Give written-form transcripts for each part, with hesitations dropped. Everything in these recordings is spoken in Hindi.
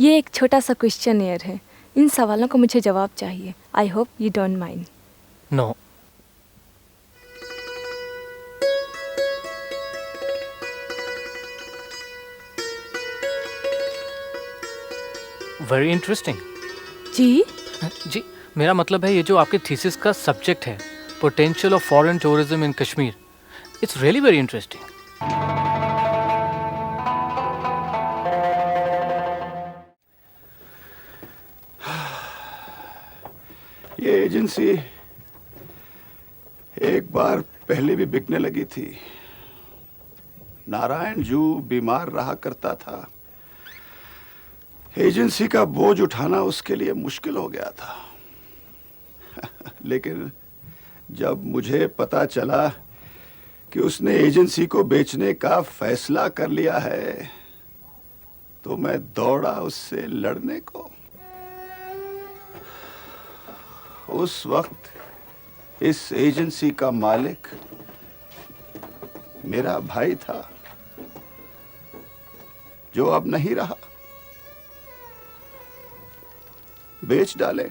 ये एक छोटा सा क्वेश्चनियर है, इन सवालों का मुझे जवाब चाहिए। I hope you don't mind. No. Very interesting. जी जी, मेरा मतलब है ये जो आपके थीसिस का सब्जेक्ट है, potential of foreign tourism in Kashmir, it's really very interesting. ये एजेंसी एक बार पहले भी बिकने लगी थी। नारायण जू बीमार रहा करता था। एजेंसी का बोझ उठाना उसके लिए मुश्किल हो गया था। लेकिन जब मुझे पता चला कि उसने एजेंसी को बेचने का फैसला कर लिया है, तो मैं दौड़ा उससे लड़ने को। उस वक्त इस एजेंसी का मालिक मेरा भाई था, जो अब नहीं रहा। बेच डाले।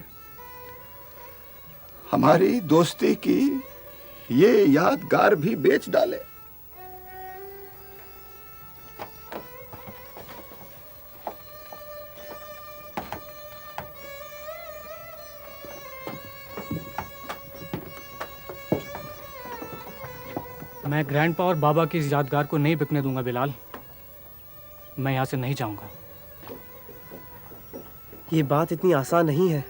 हमारी दोस्ती की ये यादगार भी बेच डाले। मैं ग्रैंडपा और बाबा की इस यादगार को नहीं बिकने दूंगा बिलाल। मैं यहाँ से नहीं जाऊंगा। ये बात इतनी आसान नहीं है।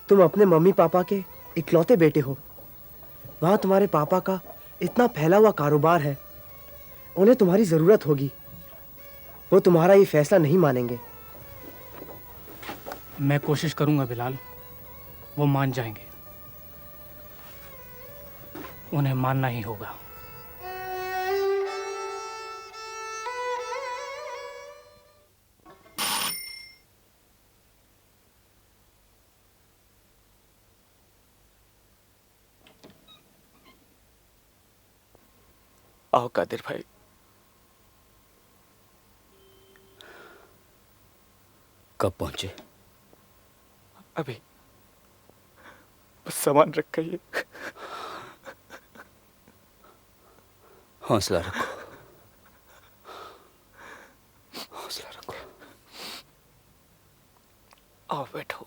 तुम अपने मम्मी पापा के इकलौते बेटे हो। वहाँ तुम्हारे पापा का इतना फैला हुआ कारोबार है, उन्हें तुम्हारी ज़रूरत होगी। वो तुम्हारा ये फैसला नहीं मानेंगे। मैं कोशिश करूंगा बिलाल, वो मान जाएंगे। उन्हें मानना ही होगा। आओ कादिर भाई। कब पहुंचे? अभी बस सामान रखा ही है। हौसला रखो, हौसला रखो। आओ बैठो।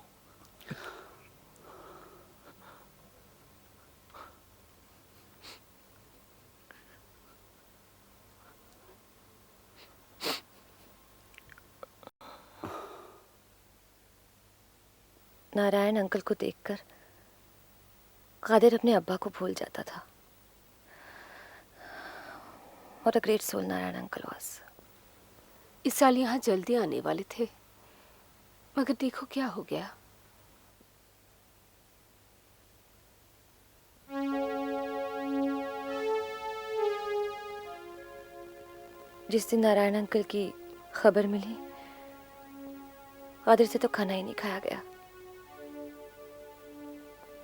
नारायण अंकल को देखकर कादिर अपने अब्बा को भूल जाता था। What a great soul Narayan uncle was। इस साल यहाँ जल्दी आने वाले थे, मगर देखो क्या हो गया। जिस दिन नारायण अंकल की खबर मिली, कादिर से तो खाना ही नहीं खाया गया,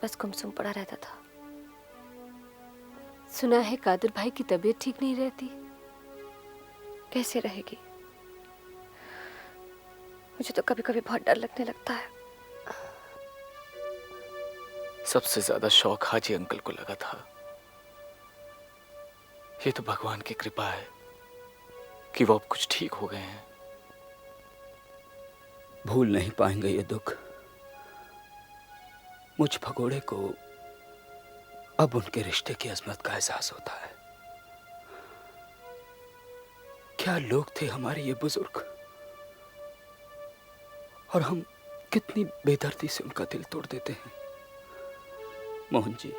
बस गुमसुम पड़ा रहता था। सुना है कादिर भाई की तबीयत ठीक नहीं रहती। कैसे रहेगी? मुझे तो कभी कभी बहुत डर लगने लगता है। सबसे ज्यादा शौक हाजी अंकल को लगा था। ये तो भगवान की कृपा है कि वो अब कुछ ठीक हो गए हैं। भूल नहीं पाएंगे ये दुख। मुझ भगोड़े को अब उनके रिश्ते की अजमत का एहसास होता है। क्या लोग थे हमारे ये बुजुर्ग, और हम कितनी बेदर्दी से उनका दिल तोड़ देते हैं। मोहन जी,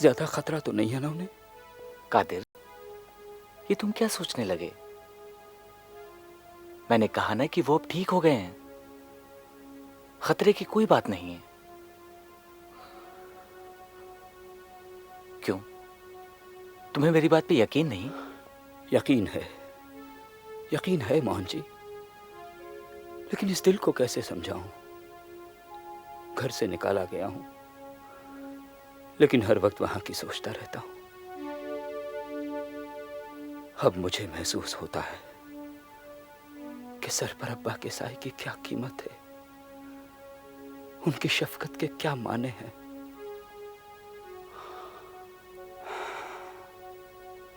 ज्यादा खतरा तो नहीं है ना उन्हें? कादिर, ये तुम क्या सोचने लगे? मैंने कहा ना कि वो अब ठीक हो गए हैं। खतरे की कोई बात नहीं है। क्यों, तुम्हें मेरी बात पे यकीन नहीं? यकीन है, यकीन है मोहन जी, लेकिन इस दिल को कैसे समझाऊं? घर से निकाला गया हूं, लेकिन हर वक्त वहां की सोचता रहता हूं। अब मुझे महसूस होता है के सर पर अब्बा के साए की क्या कीमत है, उनकी शफकत के क्या माने हैं।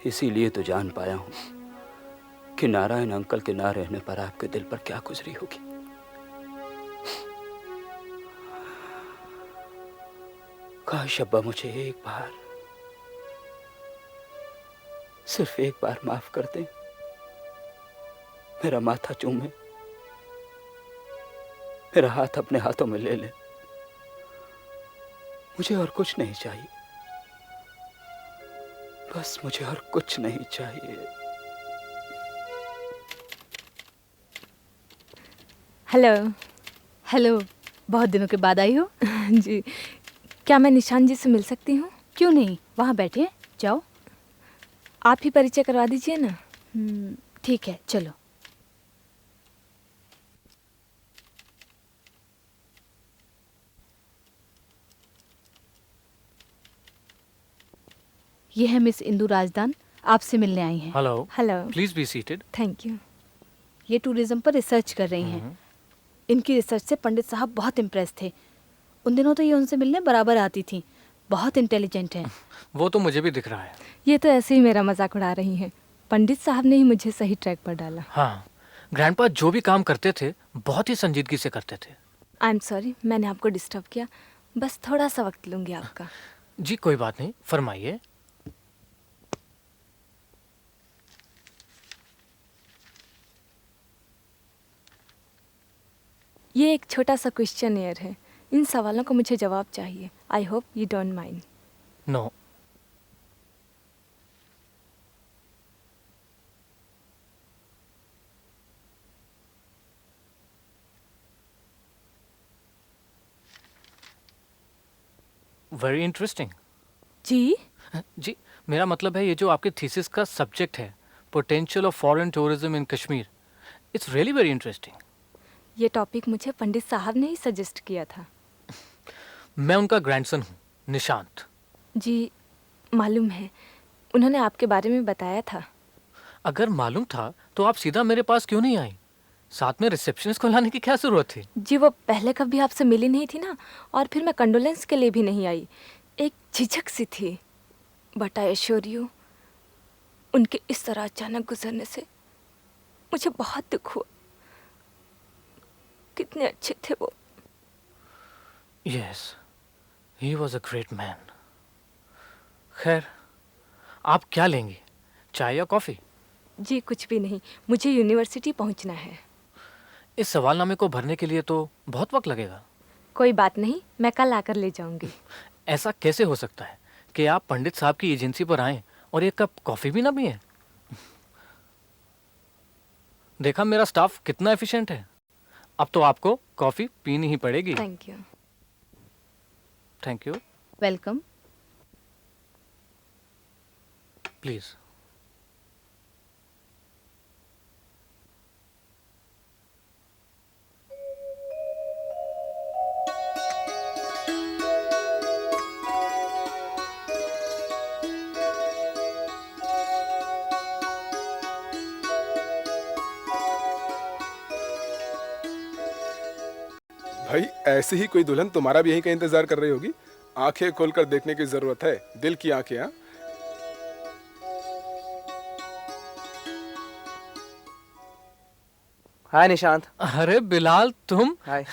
इसीलिए तो जान पाया हूं कि नारायण अंकल के ना रहने पर आपके दिल पर क्या गुजरी होगी। काश अब्बा मुझे एक बार, सिर्फ एक बार माफ कर दें, मेरा माथा चूमे, मेरा हाथ अपने हाथों में ले ले। मुझे और कुछ नहीं चाहिए, बस मुझे और कुछ नहीं चाहिए। हेलो। हेलो, बहुत दिनों के बाद आई हो। जी, क्या मैं निशान जी से मिल सकती हूँ? क्यों नहीं, वहाँ बैठे हैं, जाओ। आप ही परिचय करवा दीजिए ना। ठीक है, चलो। ये है मिस इंदु राजदान, आपसे मिलने आई हैं। Hello. Hello. Please be seated. Thank you. ये टूरिज्म पर रिसर्च कर रही हैं। इनकी रिसर्च से पंडित साहब बहुत इम्प्रेस थे। उन दिनों तो ये उनसे मिलने बराबर आती थी। बहुत इंटेलिजेंट हैं। वो तो मुझे भी दिख रहा है। ये तो ऐसे ही मेरा मजाक उड़ा रही हैं। पंडित साहब ने ही मुझे सही ट्रैक पर डाला। हाँ, ग्रैंडपा जो भी काम करते थे बहुत ही संजीदगी से करते थे। आई एम सॉरी, मैंने आपको डिस्टर्ब किया। बस थोड़ा सा वक्त लूंगी आपका। जी कोई बात नहीं, फरमाइए। ये एक छोटा सा क्वेश्चनियर है। इन सवालों का मुझे जवाब चाहिए। I hope you don't mind. No. Very interesting. जी? जी, मेरा मतलब है ये जो आपके थीसिस का सब्जेक्ट है, potential of foreign tourism in Kashmir, it's really very interesting. ये टॉपिक मुझे पंडित साहब ने ही सजेस्ट किया था। मैं उनका ग्रैंडसन हूँ, निशांत। जी, मालूम है। उन्होंने आपके बारे में बताया था। अगर मालूम था तो आप सीधा मेरे पास क्यों नहीं आई? साथ में रिसेप्शनिस्ट को लाने की क्या जरूरत थी? जी, वो पहले कभी आपसे मिली नहीं थी ना, और फिर मैं कंडोलेंस के लिए भी नहीं आई। एक झिझक सी थी। बट आई एश्योर यू, उनके इस तरह अचानक गुजरने से मुझे बहुत दुख हुआ। कितने अच्छे थे वो। Yes, he was a great man. खैर, आप क्या लेंगी, चाय या कॉफी? जी कुछ भी नहीं, मुझे यूनिवर्सिटी पहुंचना है। इस सवालनामे को भरने के लिए तो बहुत वक्त लगेगा। कोई बात नहीं, मैं कल आकर ले जाऊंगी। ऐसा कैसे हो सकता है कि आप पंडित साहब की एजेंसी पर आएं और एक कप कॉफी भी ना पिए? देखा मेरा स्टाफ कितना एफिशिएंट है। अब तो आपको कॉफी पीनी ही पड़ेगी। Thank you. Thank you. Welcome. Please. भाई ऐसे ही कोई दुल्हन तुम्हारा भी यहीं का इंतजार कर रही होगी। आंखें खोलकर देखने की जरूरत है, दिल की आंखें। हाँ, हाय निशांत। अरे बिलाल, तुम? Hi.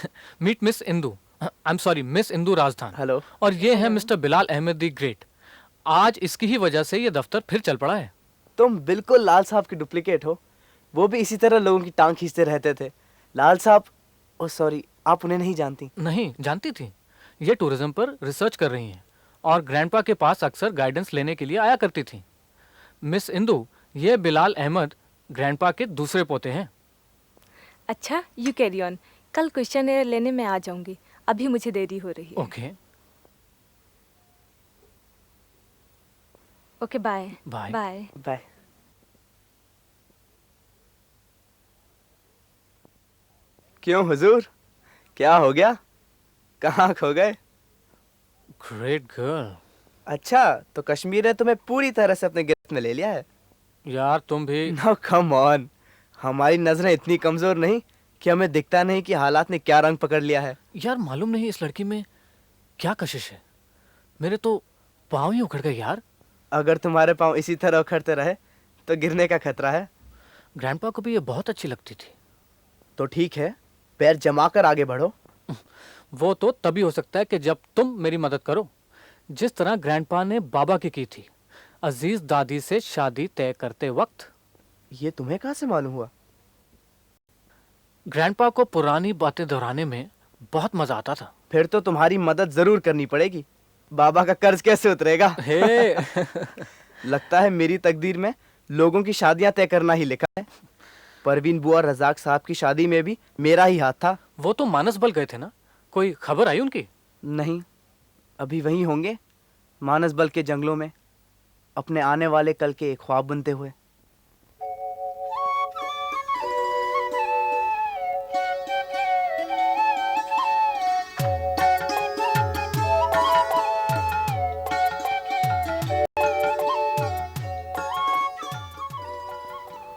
Meet miss Indu. I am sorry, miss Indu Razdan. Hello. और ये है mister Bilal Ahmed the great. आज इसकी ही वजह से ये दफ्तर फिर चल पड़ा है। तुम बिल्कुल लाल साहब की डुप्लीकेट हो। वो भी इसी तरह लोगों की टांग खींचते रहते थे। लाल साहब, ओ सॉरी, आप उन्हें नहीं जानती? नहीं जानती थी। ये टूरिज्म पर रिसर्च कर रही हैं और ग्रैंडपा के पास अक्सर गाइडेंस लेने के लिए आया करती थी। मिस इंदु, ये बिलाल अहमद ग्रैंडपा के दूसरे पोते हैं। अच्छा, यू कैरी ऑन। कल क्वेश्चनियर लेने में आ जाऊंगी। अभी मुझे देरी हो रही है। Okay. Okay, bye. Bye. Bye. Bye. क्यों हुजूर, क्या हो गया? कहाँ खो गए? Great girl. अच्छा, तो कश्मीर ने तुम्हें पूरी तरह से अपने गिरफ्त में ले लिया है। यार तुम भी। नो कम ऑन, हमारी नजरें इतनी कमजोर नहीं कि हमें दिखता नहीं कि हालात ने क्या रंग पकड़ लिया है। यार मालूम नहीं इस लड़की में क्या कशिश है, मेरे तो पाँव ही उखड़ गए यार। अगर तुम्हारे पाँव इसी तरह उखड़ते रहे तो गिरने का खतरा है। ग्रैंडपा को भी ये बहुत अच्छी लगती थी। तो ठीक है, पैर जमाकर आगे बढ़ो। वो तो तभी हो सकता है कि जब तुम मेरी मदद करो, जिस तरह ग्रैंडपा ने बाबा की थी अजीज दादी से शादी तय करते वक्त। ये तुम्हें कहाँ से मालूम हुआ? ग्रैंडपा को पुरानी बातें दोहराने में बहुत मजा आता था। फिर तो तुम्हारी मदद जरूर करनी पड़ेगी। बाबा का कर्ज कैसे उतरेगा? हे लगता है मेरी तकदीर में लोगों की शादियां तय करना ही लिखा है। परवीन बुआ और रजाक साहब की शादी में भी मेरा ही हाथ था। वो तो मानसबल गए थे ना, कोई खबर आई उनकी? नहीं, अभी वहीं होंगे मानसबल के जंगलों में, अपने आने वाले कल के एक ख्वाब बुनते हुए।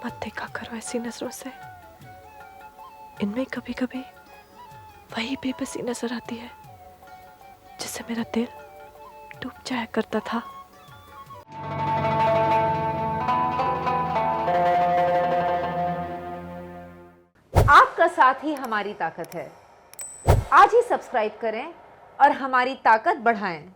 मत देखा करो ऐसी नजरों से, इनमें कभी कभी वही बेबसी नजर आती है जिससे मेरा दिल डूब जाया करता था। आपका साथ ही हमारी ताकत है। आज ही सब्सक्राइब करें और हमारी ताकत बढ़ाएं।